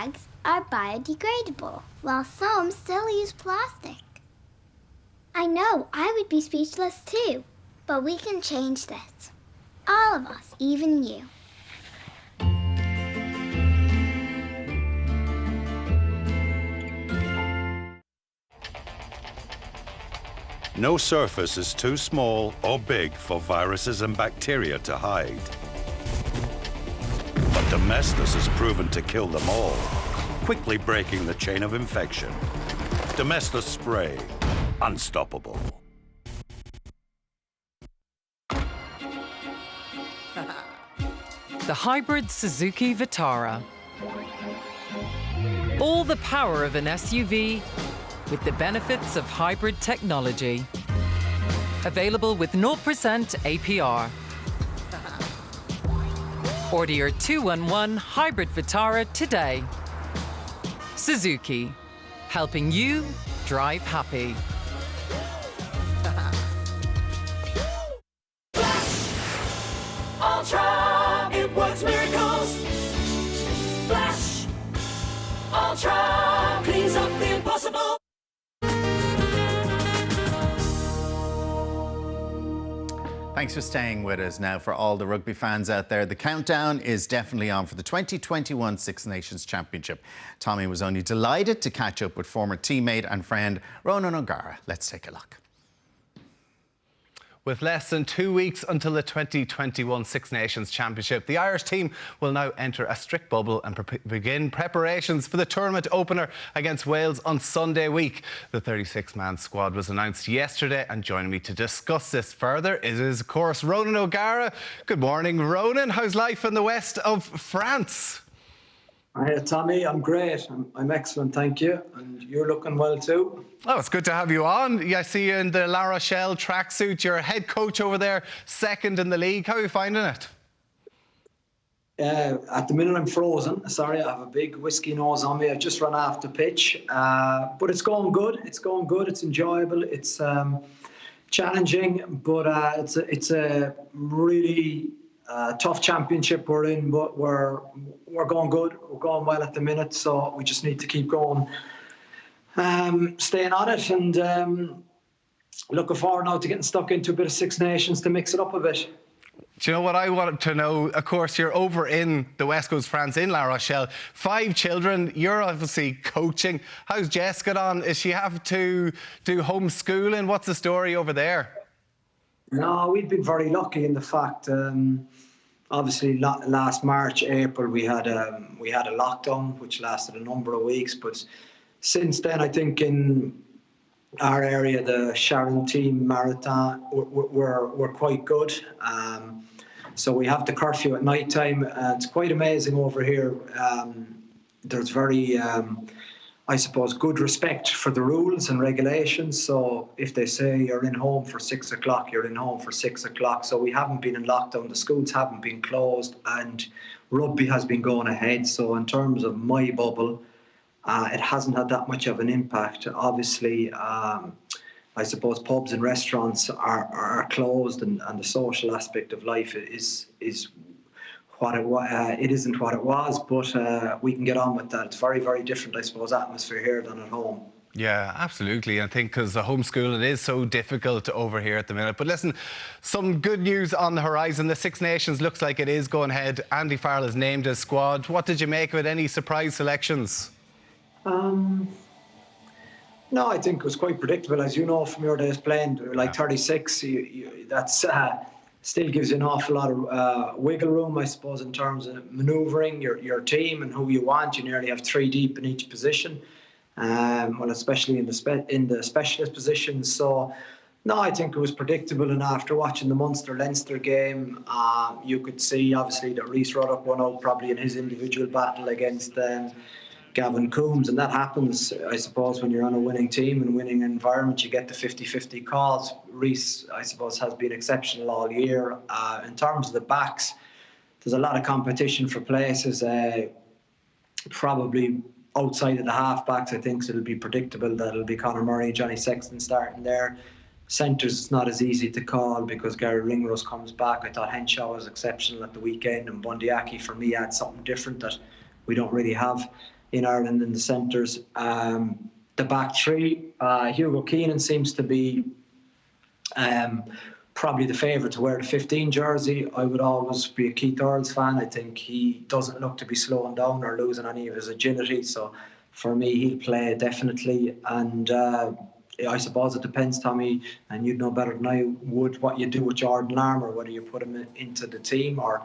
bags are biodegradable, while some still use plastic. I know, I would be speechless too, but we can change this. All of us, even you. No surface is too small or big for viruses and bacteria to hide. But Domestos has proven to kill them all, quickly breaking the chain of infection. Domestos Spray, unstoppable. The hybrid Suzuki Vitara. All the power of an SUV with the benefits of hybrid technology. Available with 0% APR. Order your 2-in-1 hybrid Vitara today. Suzuki, helping you drive happy. Ultra, it works miracles. Flash, Ultra, cleans up the impossible. Thanks for staying with us. Now, for all the rugby fans out there, the countdown is definitely on for the 2021 Six Nations Championship. Tommy was only delighted to catch up with former teammate and friend Ronan O'Gara. Let's take a look. With less than 2 weeks until the 2021 Six Nations Championship, the Irish team will now enter a strict bubble and begin preparations for the tournament opener against Wales on Sunday week. The 36-man squad was announced yesterday, and joining me to discuss this further is, of course, Ronan O'Gara. Good morning, Ronan. How's life in the west of France? Hi, Tommy. I'm great. I'm excellent, thank you. And you're looking well too. Oh, it's good to have you on. I see you in the La Rochelle tracksuit. You're a head coach over there, second in the league. How are you finding it? At the minute, I'm frozen. Sorry, I have a big whiskey nose on me. I've just run off the pitch. But it's going good. It's going good. It's enjoyable. It's challenging, but it's a really tough championship we're in, but we're going good. We're going well at the minute, so we just need to keep going, staying on it, and looking forward now to getting stuck into a bit of Six Nations to mix it up a bit. Do you know what I wanted to know? Of course, you're over in the West Coast France, in La Rochelle. 5 children. You're obviously coaching. How's Jess got on? Is she have to do homeschooling? What's the story over there? No, we've been very lucky in the fact, obviously last March, April, we had a lockdown which lasted a number of weeks. But since then, I think in our area, the Sharon team marathon, we're quite good. So we have the curfew at night time. It's quite amazing over here. There's very, I suppose, good respect for the rules and regulations. So if they say you're in home for 6 o'clock, you're in home for 6 o'clock. So we haven't been in lockdown. The schools haven't been closed, and rugby has been going ahead. So in terms of my bubble, it hasn't had that much of an impact. Obviously, I suppose pubs and restaurants are closed, and the social aspect of life is what it isn't what it was, but we can get on with that. It's very, very different, I suppose, atmosphere here than at home. Yeah, absolutely. I think because the homeschooling is so difficult over here at the minute. But listen, some good news on the horizon. The Six Nations looks like it is going ahead. Andy Farrell has named his squad. What did you make of it? Any surprise selections? No, I think it was quite predictable. As you know from your days playing, like 36, that's still gives you an awful lot of wiggle room, I suppose, in terms of manoeuvring your team and who you want. You nearly have 3 deep in each position, well, especially in the specialist positions. So, no, I think it was predictable. And after watching the Munster-Leinster game, you could see, obviously, that Rhys Ruddock won out probably in his individual battle against Gavin Coombs, and that happens, I suppose, when you're on a winning team and winning environment. You get the 50-50 calls. Rhys, I suppose, has been exceptional all year. In terms of the backs, there's a lot of competition for places. Probably outside of the half-backs, I think, so it'll be predictable that it'll be Conor Murray, Johnny Sexton starting there. Centres, it's not as easy to call because Gary Ringrose comes back. I thought Henshaw was exceptional at the weekend, and Bundyaki, for me, had something different that we don't really have. in Ireland in the centres. The back three, Hugo Keenan seems to be probably the favourite to wear the 15 jersey. I would always be a Keith Earls fan. I think he doesn't look to be slowing down or losing any of his agility. So for me, he'll play definitely. And I suppose it depends, Tommy, and you'd know better than I would, what you do with Jordan Larmour, whether you put him into the team or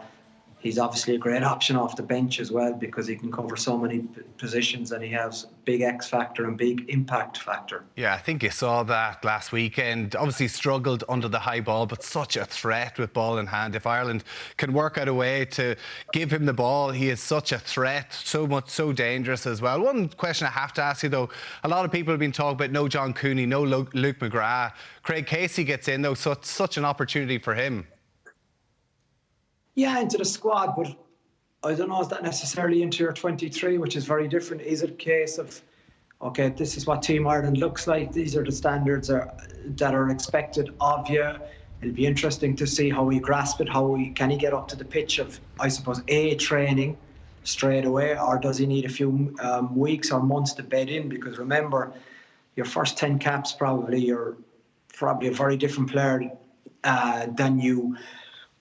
he's obviously a great option off the bench as well because he can cover so many positions and he has big X factor and big impact factor. Yeah, I think you saw that last weekend. Obviously struggled under the high ball, but such a threat with ball in hand. If Ireland can work out a way to give him the ball, he is such a threat, so dangerous as well. One question I have to ask you though, a lot of people have been talking about no John Cooney, no Luke McGrath. Craig Casey gets in though, so it's such an opportunity for him. Yeah, into the squad, but I don't know, is that necessarily into your 23, which is very different? Is it a case of, okay, this is what Team Ireland looks like, these are the standards that are expected of you. It'll be interesting to see how we grasp it, can he get up to the pitch of, I suppose, training straight away, or does he need a few weeks or months to bed in? Because remember, your first 10 caps you're probably a very different player than you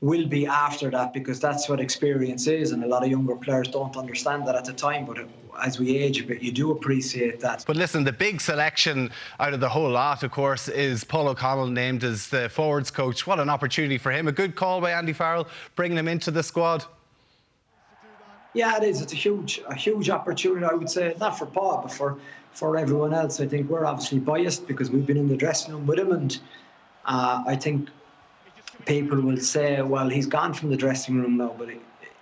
will be after that, because that's what experience is, and a lot of younger players don't understand that at the time, but as we age a bit you do appreciate that. But listen, the big selection out of the whole lot of course is Paul O'Connell named as the forwards coach. What an opportunity for him. A good call by Andy Farrell bringing him into the squad. Yeah, it is. It's a huge opportunity, I would say, not for Paul but for everyone else. I think we're obviously biased because we've been in the dressing room with him, and I think people will say, well, he's gone from the dressing room now, but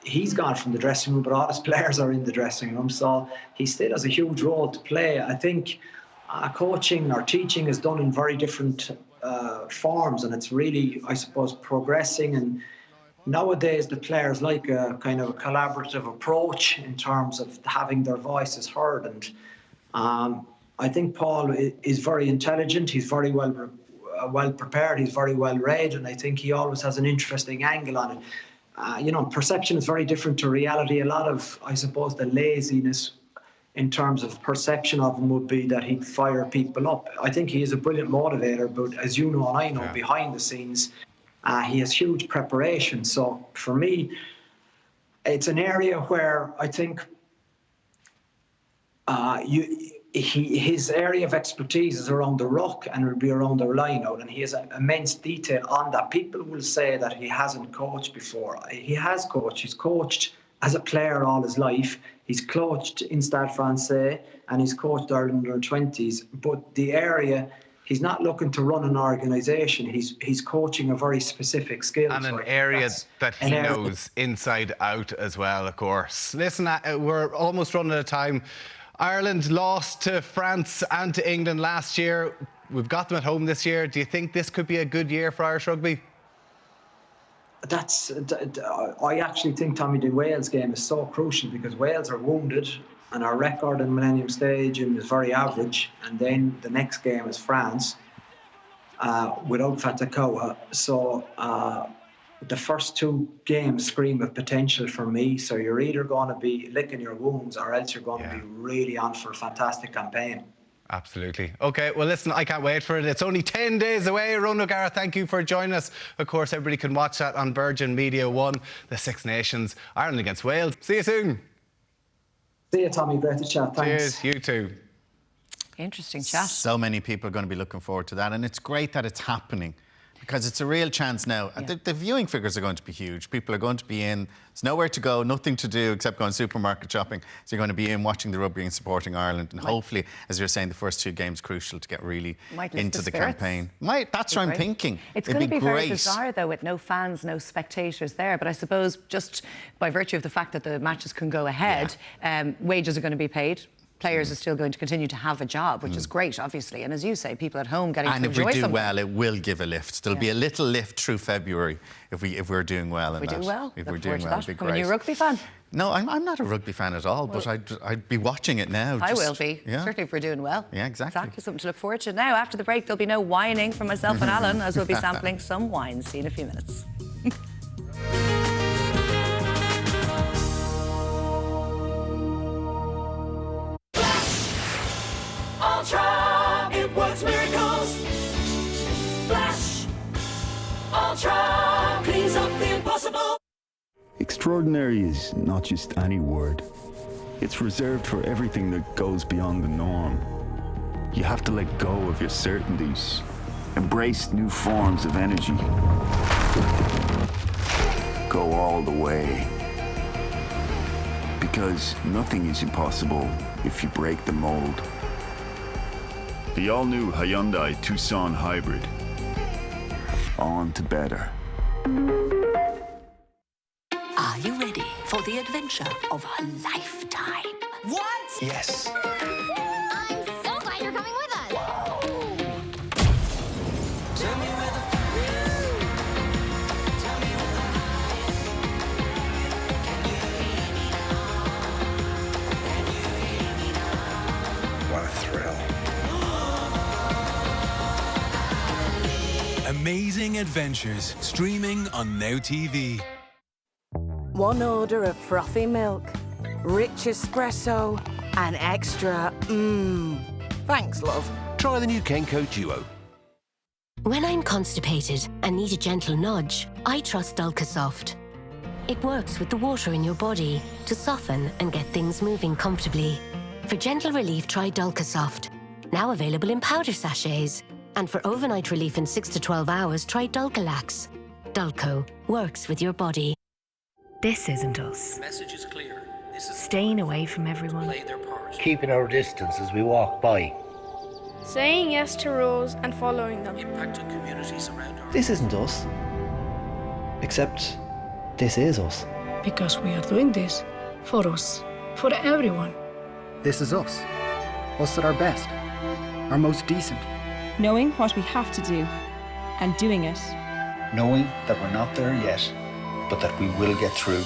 he's gone from the dressing room, but all his players are in the dressing room, so he still has a huge role to play. I think coaching or teaching is done in very different forms, and it's really, I suppose, progressing. And nowadays the players like a kind of a collaborative approach in terms of having their voices heard. And I think Paul is very intelligent. He's very well prepared, he's very well read, and I think he always has an interesting angle on it. Perception is very different to reality. A lot of, I suppose, the laziness in terms of perception of him would be that he'd fire people up. I think he is a brilliant motivator, but as you know and I know, behind the scenes, he has huge preparation. So for me, it's an area where I think his area of expertise is around the ruck and will be around the line out, and he has immense detail on that. People will say that he hasn't coached before. He has coached. He's coached as a player all his life. He's coached in Stade Francais and he's coached Ireland under 20s. But the area, he's not looking to run an organisation. He's coaching a very specific skill. And an area that he knows inside out as well, of course. Listen, we're almost running out of time. Ireland lost to France and to England last year. We've got them at home this year. Do you think this could be a good year for Irish rugby? I actually think, Tommy, the Wales game is so crucial because Wales are wounded and our record in Millennium Stadium is very average. And then the next game is France without Fatakoa. So the first two games scream of potential for me. So you're either going to be licking your wounds or else you're going to be really on for a fantastic campaign. Absolutely. OK, well, listen, I can't wait for it. It's only 10 days away. Ronan O'Gara, thank you for joining us. Of course, everybody can watch that on Virgin Media 1, the Six Nations, Ireland against Wales. See you soon. See you, Tommy. Great to chat. Thanks. Cheers, you too. Interesting chat. So many people are going to be looking forward to that, and it's great that it's happening. Because it's a real chance now. Yeah. The viewing figures are going to be huge. People are going to be in. There's nowhere to go, nothing to do except going supermarket shopping. So you're going to be in watching the rugby and supporting Ireland. And hopefully, as you're saying, the first two games crucial to get really into the campaign. That's what I'm thinking. It's going to be very bizarre, though, with no fans, no spectators there. But I suppose just by virtue of the fact that the matches can go ahead, wages are going to be paid. Players are still going to continue to have a job, which is great, obviously. And as you say, people at home getting to enjoy something. And if we do well, it will give a lift. There'll be a little lift through February if we're doing well. If we do well, if we're doing well, it'll be great. Are you a rugby fan? No, I'm not a rugby fan at all, but I'd be watching it now. I will be, certainly if we're doing well. Yeah, exactly. Exactly, something to look forward to. Now, after the break, there'll be no whining from myself and Alan, as we'll be sampling some wine. See you in a few minutes. Ultra, it works miracles. Flash. Ultra cleans up the impossible. Extraordinary is not just any word. It's reserved for everything that goes beyond the norm. You have to let go of your certainties, embrace new forms of energy. Go all the way. Because nothing is impossible if you break the mold. The all-new Hyundai Tucson Hybrid. On to better. Are you ready for the adventure of a lifetime? What? Yes. I'm so glad you're coming with us. Tell me where the Tell me where the What a thrill. Amazing Adventures, streaming on Now TV. One order of frothy milk, rich espresso, and extra Thanks, love. Try the new Kenco Duo. When I'm constipated and need a gentle nudge, I trust Dulcasoft. It works with the water in your body to soften and get things moving comfortably. For gentle relief, try Dulcasoft. Now available in powder sachets. And for overnight relief in 6 to 12 hours, try Dulcolax. Dulco works with your body. This isn't us. message is clear. This is Staying away from everyone. play their part. Keeping our distance as we walk by. Saying yes to rules and following them. Impacting communities around our This isn't us. Except this is us. Because we are doing this for us, for everyone. This is us. Us at our best. Our most decent. Knowing what we have to do and doing it. Knowing that we're not there yet, but that we will get through.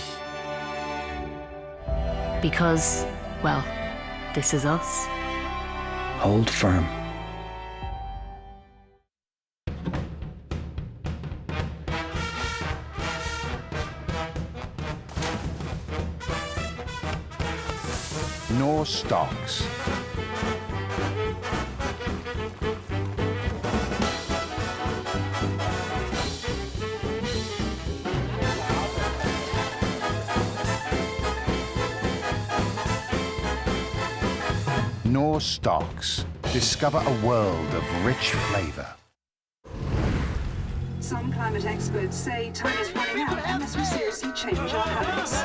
Because, well, this is us. Hold firm. Norse Stocks. Norse Stocks. Discover a world of rich flavour. Some climate experts say time is running out unless we seriously change our habits.